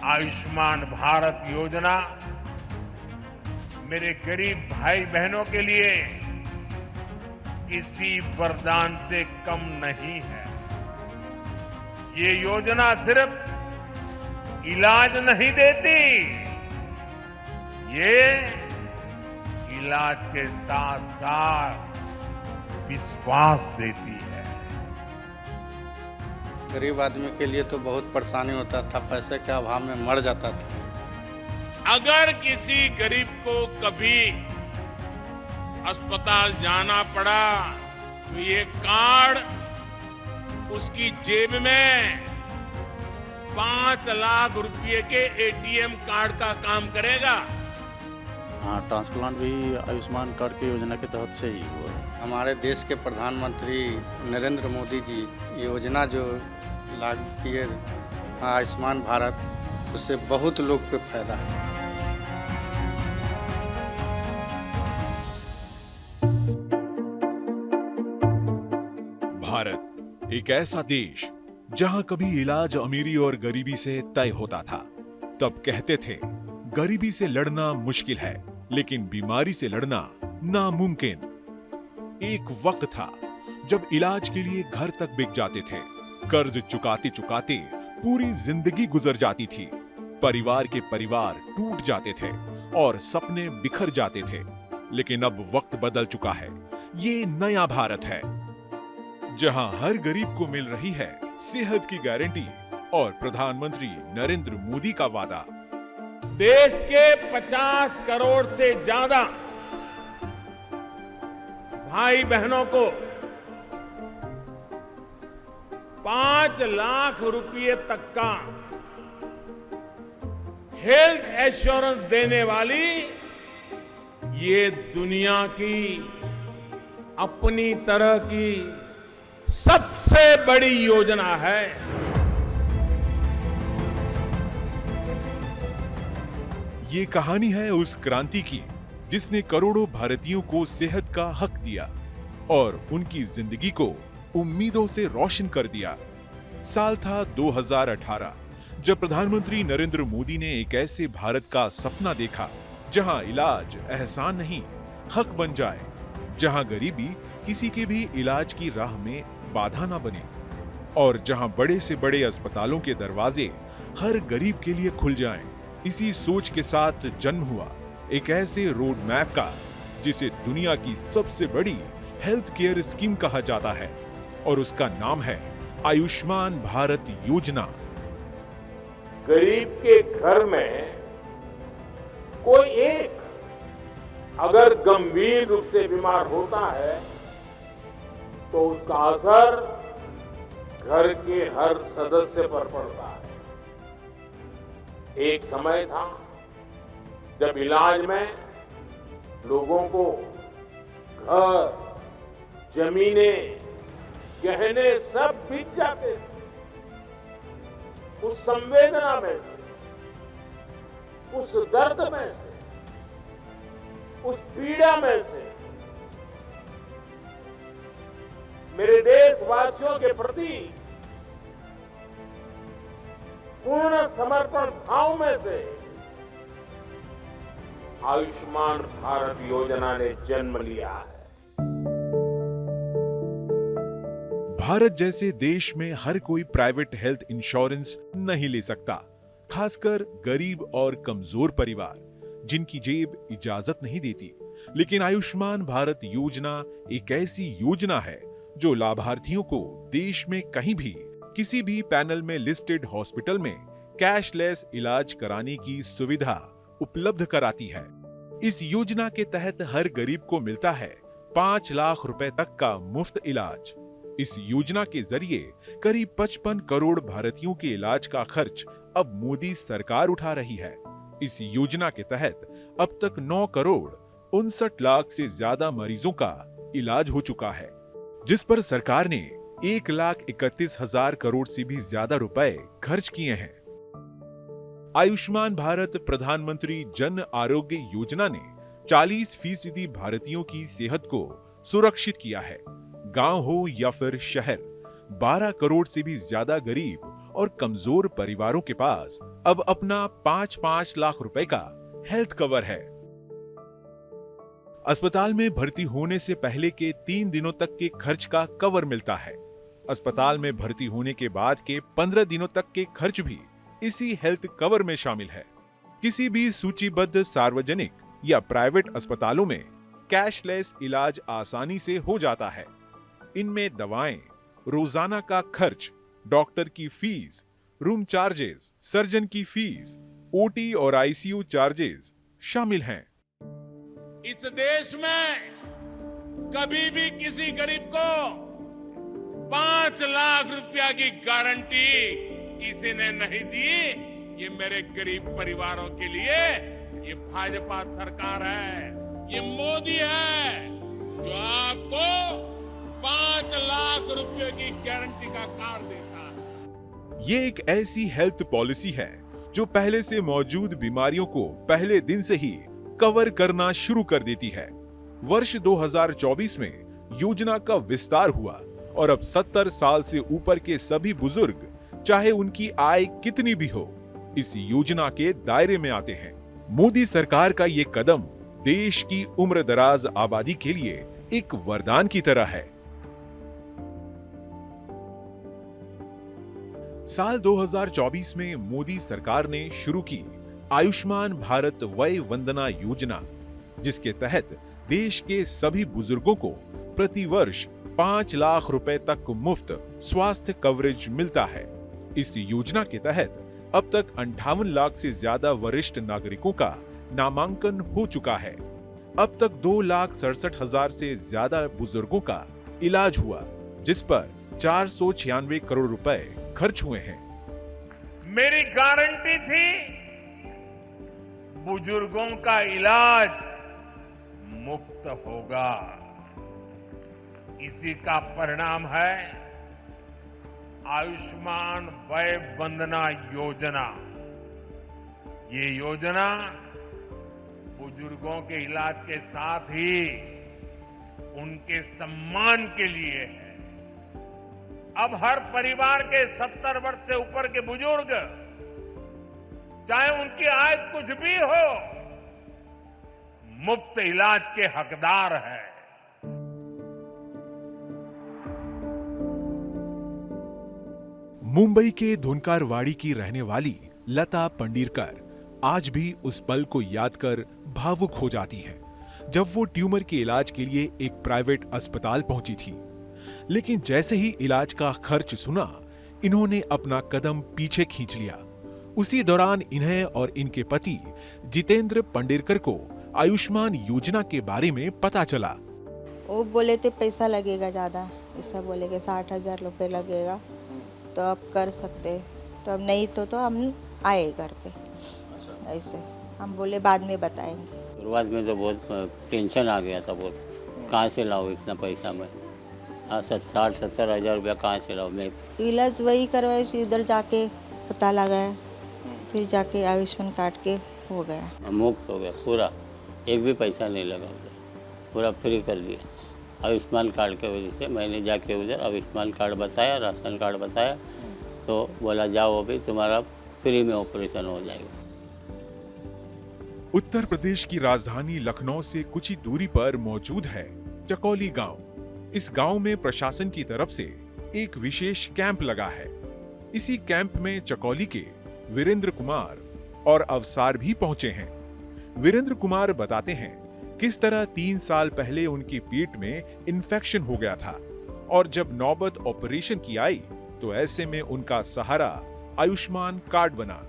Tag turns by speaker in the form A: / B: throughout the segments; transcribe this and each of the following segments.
A: आयुष्मान भारत योजना मेरे गरीब भाई बहनों के लिए किसी वरदान से कम नहीं है। ये योजना सिर्फ इलाज नहीं देती, ये इलाज के साथ साथ विश्वास देती है।
B: गरीब आदमी के लिए तो बहुत परेशानी होता था, पैसे के अभाव में मर जाता था।
C: अगर किसी गरीब को कभी अस्पताल जाना पड़ा तो ये कार्ड उसकी जेब में 5 लाख रुपए के एटीएम कार्ड का काम करेगा।
D: हाँ, ट्रांसप्लांट भी आयुष्मान कार्ड की योजना के तहत से ही हुआ है।
B: हमारे देश के प्रधानमंत्री नरेंद्र मोदी जी योजना जो लागू किए आयुष्मान भारत, उससे बहुत लोग को फायदा है।
E: भारत एक ऐसा देश जहां कभी इलाज अमीरी और गरीबी से तय होता था। तब कहते थे गरीबी से लड़ना मुश्किल है, लेकिन बीमारी से लड़ना नामुमकिन। एक वक्त था जब इलाज के लिए घर तक बिक जाते थे, कर्ज चुकाते चुकाते पूरी जिंदगी गुजर जाती थी, परिवार के परिवार टूट जाते थे और सपने बिखर जाते थे। लेकिन अब वक्त बदल चुका है। ये नया भारत है जहां हर गरीब को मिल रही है सेहत की गारंटी और प्रधानमंत्री नरेंद्र मोदी का वादा।
C: देश के 50 करोड़ से ज्यादा भाई बहनों को 5 लाख रुपए तक का हेल्थ एश्योरेंस देने वाली ये दुनिया की अपनी तरह की सबसे बड़ी योजना है।
E: ये कहानी है उस क्रांति की जिसने करोड़ों भारतीयों को सेहत का हक दिया और उनकी जिंदगी को उम्मीदों से रोशन कर दिया। साल था 2018 जब प्रधानमंत्री नरेंद्र मोदी ने एक ऐसे भारत का सपना देखा जहां इलाज एहसान नहीं हक बन जाए, जहां गरीबी किसी के भी इलाज की राह में बाधा ना बने और जहां बड़े से बड़े अस्पतालों के दरवाजे हर गरीब के लिए खुल जाएं। इसी सोच के साथ जन्म हुआ एक ऐसे रोड मैप का जिसे दुनिया की सबसे बड़ी हेल्थ केयर स्कीम कहा जाता है और उसका नाम है आयुष्मान भारत योजना।
C: गरीब के घर में कोई एक अगर गंभीर रूप से बीमार होता है तो उसका असर घर के हर सदस्य पर पड़ता है। एक समय था जब इलाज में लोगों को घर, जमीनें, गहने सब बिक जाते थे। उस संवेदना में से, उस दर्द में से, उस पीड़ा में से मेरे देशवासियों के प्रति पूर्ण समर्पण भाव में से आयुष्मान भारत योजना ने जन्म लिया है।
E: भारत जैसे देश में हर कोई प्राइवेट हेल्थ इंश्योरेंस नहीं ले सकता, खासकर गरीब और कमजोर परिवार जिनकी जेब इजाजत नहीं देती। लेकिन आयुष्मान भारत योजना एक ऐसी योजना है जो लाभार्थियों को देश में कहीं भी किसी भी पैनल में लिस्टेड हॉस्पिटल में कैशलेस इलाज कराने की सुविधा उपलब्ध कराती है। इस योजना के तहत हर गरीब को मिलता है 5 लाख रुपए तक का मुफ्त इलाज। इस योजना के जरिए करीब 55 करोड़ भारतीयों के इलाज का खर्च अब मोदी सरकार उठा रही है। इस योजना के तहत अब तक 9 करोड़ 59 लाख से ज्यादा मरीजों का इलाज हो चुका है, जिस पर सरकार ने 1,31,000 करोड़ से भी ज्यादा रुपए खर्च किए हैं। आयुष्मान भारत प्रधानमंत्री जन आरोग्य योजना ने 40% भारतीयों की सेहत को सुरक्षित किया है। गांव हो या फिर शहर, 12 करोड़ से भी ज्यादा गरीब और कमजोर परिवारों के पास अब अपना 5-5 लाख रुपए का हेल्थ कवर है। अस्पताल में भर्ती होने से पहले के 3 दिनों तक के खर्च का कवर मिलता है। अस्पताल में भर्ती होने के बाद के 15 दिनों तक के खर्च भी इसी हेल्थ कवर में शामिल है। किसी भी सूचीबद्ध सार्वजनिक या प्राइवेट अस्पतालों में कैशलेस इलाज आसानी से हो जाता है। इनमें दवाएं, रोजाना का खर्च, डॉक्टर की फीस, रूम चार्जेस, सर्जन की फीस, ओटी और आईसीयू चार्जेस शामिल हैं।
C: इस देश में कभी भी किसी गरीब को 5 लाख रुपया की गारंटी किसी ने नहीं दी। ये मेरे गरीब परिवारों के लिए ये भाजपा सरकार है, ये मोदी है जो आपको 5 लाख रुपए की गारंटी का कार्ड देता है।
E: ये एक ऐसी हेल्थ पॉलिसी है जो पहले से मौजूद बीमारियों को पहले दिन से ही कवर करना शुरू कर देती है। वर्ष 2024 में योजना का विस्तार हुआ और अब 70 साल से ऊपर के सभी बुजुर्ग, चाहे उनकी आय कितनी भी हो, इस योजना के दायरे में आते हैं। मोदी सरकार का ये कदम देश की उम्रदराज आबादी के लिए एक वरदान की तरह है। साल 2024 में मोदी सरकार ने शुरू की आयुष्मान भारत वय वंदना योजना, जिसके तहत देश के सभी बुजुर्गों को प्रति वर्ष 5 लाख रुपए तक मुफ्त स्वास्थ्य कवरेज मिलता है। इस योजना के तहत अब तक 58 लाख से ज्यादा वरिष्ठ नागरिकों का नामांकन हो चुका है। अब तक 2,67,000 से ज्यादा बुजुर्गों का इलाज हुआ, जिस पर 496 करोड़ रुपए खर्च हुए हैं।
A: मेरी गारंटी थी बुजुर्गों का इलाज मुफ्त होगा। इसी का परिणाम है आयुष्मान वय वंदना योजना। ये योजना बुजुर्गों के इलाज के साथ ही उनके सम्मान के लिए है। अब हर परिवार के 70 वर्ष से ऊपर के बुजुर्ग, चाहे उनकी आय कुछ भी हो, मुफ्त इलाज के हकदार है।
E: मुंबई के धुनकारवाड़ी की रहने वाली लता पंडीरकर आज भी उस पल को याद कर भावुक हो जाती है जब वो ट्यूमर के इलाज के लिए एक प्राइवेट अस्पताल पहुंची थी। लेकिन जैसे ही इलाज का खर्च सुना, इन्होंने अपना कदम पीछे खींच लिया। उसी दौरान इन्हें और इनके पति जितेंद्र पंडीरकर को आयुष्मान योजना के बारे में पता चला।
F: वो बोले थे पैसा लगेगा ज़्यादा, ऐसा बोले कि 60,000 रुपये लगेगा तो आप कर सकते, तो अब नहीं तो हम आए घर पे। ऐसे हम बोले बाद में बताएंगे।
G: शुरुआत में तो बहुत टेंशन आ गया था, बहुत कहाँ से लाऊं इतना पैसा मैं। 60-70 हज़ार रुपया कहाँ से लाऊं मैं।
F: इलाज वही करवाए, इधर जाके पता लगाया, फिर जाके आयुष्मान कार्ड के हो गया,
G: मुफ्त हो गया पूरा, एक भी पैसा नहीं लगा उधर, पूरा फ्री कर दिया आयुष्मान कार्ड के वजह से। मैंने जाके उधर आयुष्मान कार्ड बताया, राशन कार्ड बताया, तो बोला जाओ अभी तुम्हारा फ्री में ऑपरेशन हो जाएगा।
E: उत्तर प्रदेश की राजधानी लखनऊ से कुछ ही दूरी पर मौजूद है चकौली गांव। इस गांव में प्रशासन की तरफ से एक विशेष कैंप लगा है। इसी कैंप में चकौली के वीरेंद्र कुमार और अवसार भी पहुंचे हैं। वीरेंद्र कुमार बताते हैं किस तरह 3 साल पहले उनकी पीठ में इन्फेक्शन हो गया था और जब नौबत ऑपरेशन की आई तो ऐसे में उनका सहारा आयुष्मान कार्ड बना।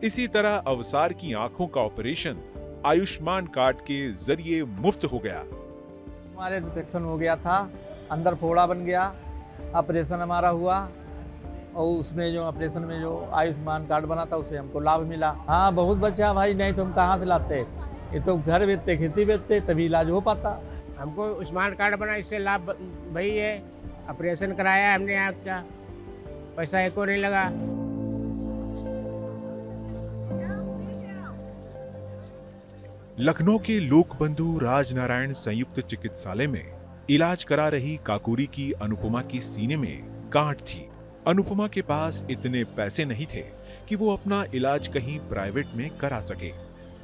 E: इसी तरह अवसार की आंखों का ऑपरेशन आयुष्मान कार्ड के जरिए मुफ्त हो गया।
H: हमारे इन्फेक्शन हो गया था, अंदर फोड़ा बन गया, ऑपरेशन हमारा हुआ और उसमें जो ऑपरेशन में जो आयुष्मान कार्ड बना था उससे हमको लाभ मिला। हाँ बहुत बचा भाई, नहीं तो हम कहाँ से लाते, ये तो घर बेचते, खेती बेचते, तभी इलाज हो पाता।
I: हमको आयुष्मान कार्ड बना, इससे लाभ भाई है। ऑपरेशन कराया हमने आँख का, पैसा एक को नहीं लगा।
E: लखनऊ के लोकबंधु राजनारायण संयुक्त चिकित्सालय में इलाज करा रही काकोरी की अनुपमा की सीने में गांठ थी। अनुपमा के पास इतने पैसे नहीं थे कि वो अपना इलाज कहीं प्राइवेट में करा सके,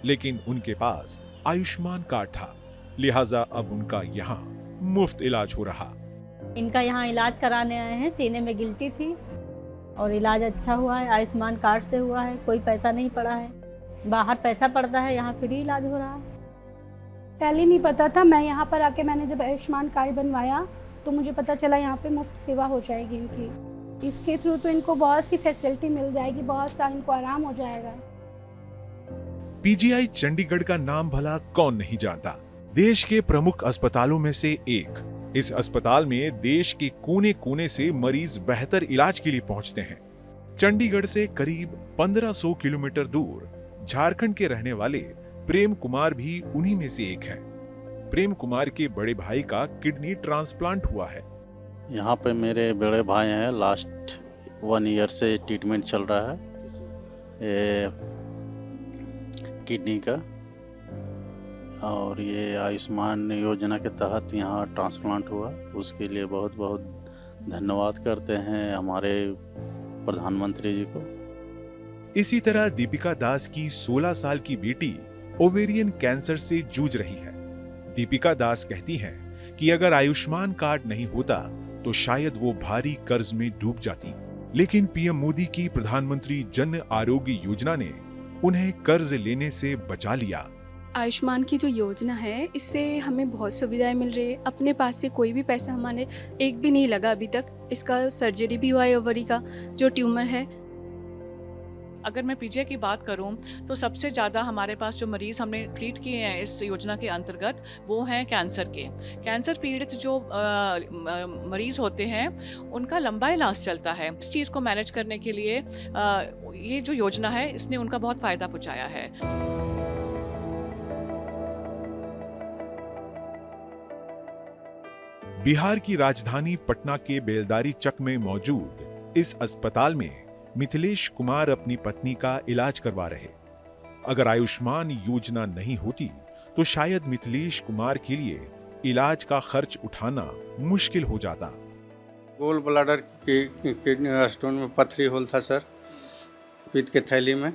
E: लेकिन उनके पास आयुष्मान कार्ड था, लिहाजा अब उनका यहाँ मुफ्त इलाज हो रहा।
J: इनका यहाँ इलाज कराने आए हैं, सीने में गिल्टी थी और इलाज अच्छा हुआ है, आयुष्मान कार्ड से हुआ है, कोई पैसा नहीं पड़ा है। बाहर पैसा पड़ता है, यहाँ फ्री इलाज हो रहा है।
K: पहले नहीं पता था, मैं यहाँ पर आके मैंने जब आयुष्मान कार्ड बनवाया तो मुझे पता चला यहाँ पे मुफ्त सेवा हो जाएगी इनकी। इसके थ्रू तो इनको बहुत सी फैसिलिटी मिल जाएगी, बहुत सा इनको आराम हो जाएगा।
E: पीजीआई चंडीगढ़ का नाम भला कौन नहीं जानता, देश के प्रमुख अस्पतालों में से एक। इस अस्पताल में देश के कोने कोने से मरीज बेहतर इलाज के लिए पहुंचते हैं। चंडीगढ़ से करीब 1500 किलोमीटर दूर झारखंड के रहने वाले प्रेम कुमार भी उन्हीं में से एक है। प्रेम कुमार के बड़े भाई का किडनी ट्रांसप्लांट हुआ है।
D: यहाँ पे मेरे बड़े भाई हैं, लास्ट 1 ईयर से ट्रीटमेंट चल रहा है किडनी का, और ये आयुष्मान योजना के तहत यहाँ ट्रांसप्लांट हुआ। उसके लिए बहुत बहुत धन्यवाद करते हैं हमारे प्रधानमंत्री जी को।
E: इसी तरह दीपिका दास की 16 साल की बेटी ओवेरियन कैंसर से जूझ रही है। दीपिका दास कहती हैं कि अगर आयुष्मान कार्ड नहीं होता तो शायद वो भारी कर्ज में डूब जाती, लेकिन पीएम मोदी की प्रधानमंत्री जन आरोग्य योजना ने उन्हें कर्ज लेने से बचा लिया।
L: आयुष्मान की जो योजना है, इससे हमें बहुत सुविधाएं मिल रही है। अपने पास से कोई भी पैसा हमारे एक भी नहीं लगा अभी तक। इसका सर्जरी भी हुआ है, ओवरी का जो ट्यूमर है।
M: अगर मैं पीजीआई की बात करूं तो सबसे ज़्यादा हमारे पास जो मरीज़ हमने ट्रीट किए हैं इस योजना के अंतर्गत वो हैं कैंसर के। कैंसर पीड़ित जो मरीज़ होते हैं उनका लंबा इलाज चलता है। इस चीज़ को मैनेज करने के लिए ये जो योजना है इसने उनका बहुत फ़ायदा पहुँचाया है।
E: बिहार की राजधानी पटना के बेलदारी चक में मौजूद इस अस्पताल में मिथिलेश कुमार अपनी पत्नी का इलाज करवा रहे। अगर आयुष्मान योजना नहीं होती तो शायद मिथिलेश कुमार के लिए इलाज का खर्च उठाना मुश्किल हो जाता।
B: गोल ब्लैडर की किडनी स्टोन में पथरी होल था सर, पित्त के थैली में।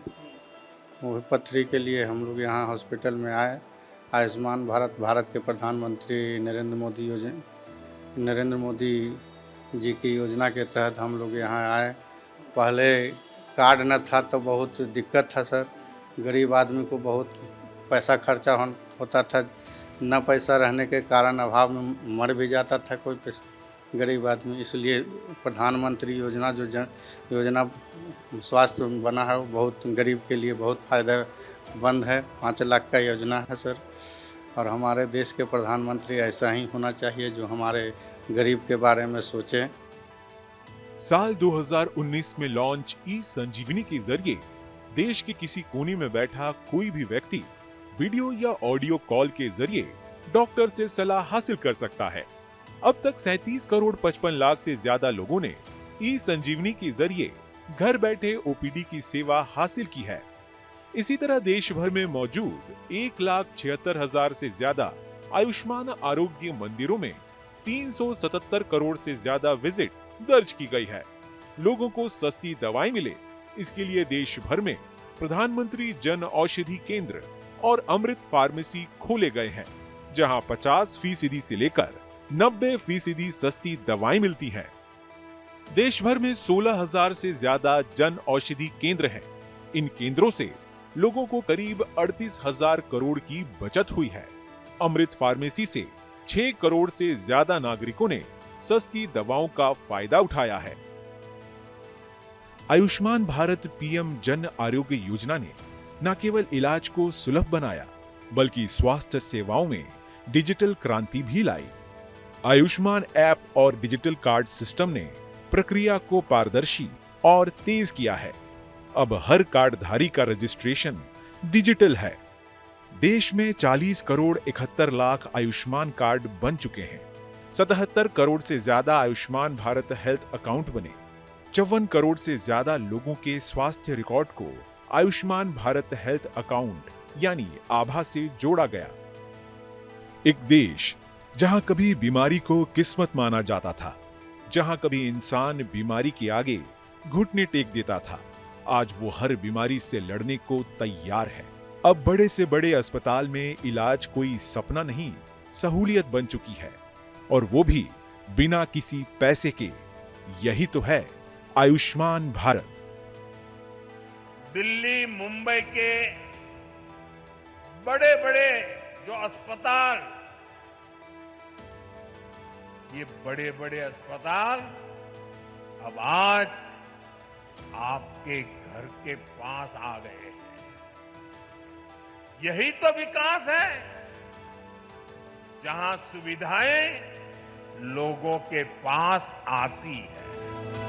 B: वो पथरी के लिए हम लोग यहाँ हॉस्पिटल में आए। आयुष्मान भारत के प्रधानमंत्री नरेंद्र मोदी जी की योजना के तहत हम लोग यहाँ आए। पहले कार्ड न था तो बहुत दिक्कत था सर, गरीब आदमी को बहुत पैसा खर्चा होता था। न पैसा रहने के कारण अभाव में मर भी जाता था कोई गरीब आदमी। इसलिए प्रधानमंत्री योजना योजना स्वास्थ्य बना है, वो बहुत गरीब के लिए बहुत फ़ायदेमंद है। 5 लाख का योजना है सर, और हमारे देश के प्रधानमंत्री ऐसा ही होना चाहिए जो हमारे गरीब के बारे में सोचें।
E: साल 2019 में लॉन्च ई संजीवनी के जरिए देश के किसी कोने में बैठा कोई भी व्यक्ति वीडियो या ऑडियो कॉल के जरिए डॉक्टर से सलाह हासिल कर सकता है। अब तक 37 करोड़ 55 लाख से ज्यादा लोगों ने ई संजीवनी के जरिए घर बैठे ओपीडी की सेवा हासिल की है। इसी तरह देश भर में मौजूद 1,76,000 से ज्यादा आयुष्मान आरोग्य मंदिरों में 377 करोड़ से ज्यादा विजिट दर्ज की गई है। लोगों को सस्ती दवाएं मिले, इसके लिए देश भर में प्रधानमंत्री जन औषधि केंद्र और अमृत फार्मेसी खोले गए हैं, जहां 50% से लेकर 90% सस्ती दवाएं मिलती हैं। देश भर में 16,000 से ज्यादा जन औषधि केंद्र हैं। इन केंद्रों से लोगों को करीब 38,000 करोड़ की बचत हुई है। अमृत फार्मेसी से 6 करोड़ से ज्यादा नागरिकों ने सस्ती दवाओं का फायदा उठाया है। आयुष्मान भारत पीएम जन आरोग्य योजना ने न केवल इलाज को सुलभ बनाया, बल्कि स्वास्थ्य सेवाओं में डिजिटल क्रांति भी लाई। आयुष्मान ऐप और डिजिटल कार्ड सिस्टम ने प्रक्रिया को पारदर्शी और तेज किया है। अब हर कार्डधारी का रजिस्ट्रेशन डिजिटल है। देश में 40 करोड़ 71 लाख आयुष्मान कार्ड बन चुके हैं। 77 करोड़ से ज्यादा आयुष्मान भारत हेल्थ अकाउंट बने। 54 करोड़ से ज्यादा लोगों के स्वास्थ्य रिकॉर्ड को आयुष्मान भारत हेल्थ अकाउंट यानी आभा से जोड़ा गया। एक देश जहां कभी बीमारी को किस्मत माना जाता था, जहां कभी इंसान बीमारी के आगे घुटने टेक देता था, आज वो हर बीमारी से लड़ने को तैयार है। अब बड़े से बड़े अस्पताल में इलाज कोई सपना नहीं, सहूलियत बन चुकी है, और वो भी बिना किसी पैसे के। यही तो है आयुष्मान भारत।
A: दिल्ली, मुंबई के बड़े बड़े जो अस्पताल, ये बड़े बड़े अस्पताल अब आज आपके घर के पास आ गए हैं। यही तो विकास है, जहां सुविधाएं लोगों के पास आती है।